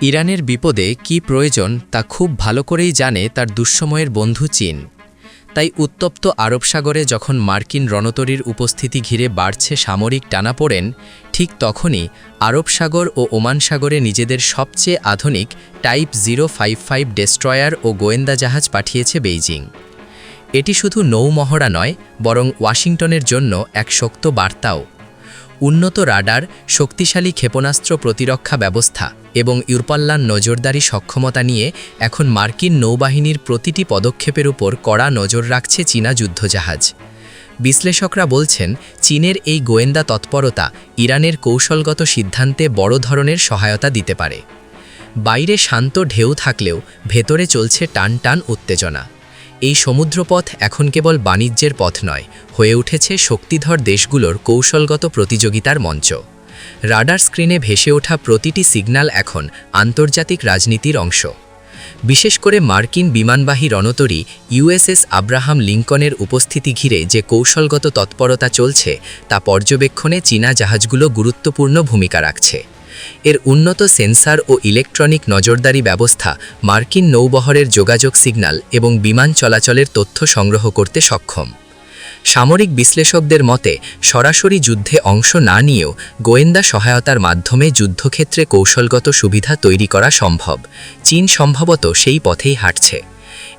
ইরানের বিপদে কী প্রয়োজন তা খুব ভালো করেই জানে তার দুঃসময়ের বন্ধু চীন। তাই উত্তপ্ত আরব সাগরে যখন মার্কিন রণতরীর উপস্থিতি ঘিরে বাড়ছে সামরিক টানাপোড়েন, ঠিক তখনই আরব সাগর ও ওমান সাগরে নিজেদের সবচেয়ে আধুনিক টাইপ 055 ডেস্ট্রয়ার ও গোয়েন্দা জাহাজ পাঠিয়েছে বেইজিং। এটি শুধু নৌমহড়া নয়, বরং ওয়াশিংটনের জন্য এক শক্ত বার্তাও। উন্নত রাডার, শক্তিশালী ক্ষেপণাস্ত্র প্রতিরক্ষা ব্যবস্থা এবং ইউরপাল্লান নজরদারি সক্ষমতা নিয়ে এখন মার্কিন নৌবাহিনীর প্রতিটি পদক্ষেপের উপর কড়া নজর রাখছে চীনা যুদ্ধজাহাজ। বিশ্লেষকরা বলছেন, চীনের এই গোয়েন্দা তৎপরতা ইরানের কৌশলগত সিদ্ধান্তে বড় ধরনের সহায়তা দিতে পারে। বাইরে শান্ত ঢেউ থাকলেও ভেতরে চলছে টান টান উত্তেজনা। এই সমুদ্রপথ এখন কেবল বাণিজ্যের পথ নয়, হয়ে উঠেছে শক্তিধর দেশগুলোর কৌশলগত প্রতিযোগিতার মঞ্চ। রাডার স্ক্রিনে ভেসে ওঠা প্রতিটি সিগন্যাল এখন আন্তর্জাতিক রাজনীতির অংশ। বিশেষ করে মার্কিন বিমানবাহী রণতরী ইউএসএস আব্রাহাম লিঙ্কনের উপস্থিতি ঘিরে যে কৌশলগত তৎপরতা চলছে, তা পর্যবেক্ষণে চীনা জাহাজগুলো গুরুত্বপূর্ণ ভূমিকা রাখছে। এর উন্নত সেন্সার ও ইলেকট্রনিক নজরদারি ব্যবস্থা মার্কিন নৌবহরের যোগাযোগ সিগন্যাল এবং বিমান চলাচলের তথ্য সংগ্রহ করতে সক্ষম। সামরিক বিশ্লেষকদের মতে, সরাসরি যুদ্ধে অংশ না নিয়েও গোয়েন্দা সহায়তার মাধ্যমে যুদ্ধক্ষেত্রে কৌশলগত সুবিধা তৈরি করা সম্ভব। চীন সম্ভবত সেই পথেই হাঁটছে।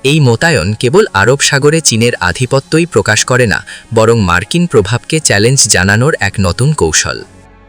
এই মোতায়েন কেবল আরব সাগরে চীনের আধিপত্যই প্রকাশ করে না, বরং মার্কিন প্রভাবকে চ্যালেঞ্জ জানানোর এক নতুন কৌশল।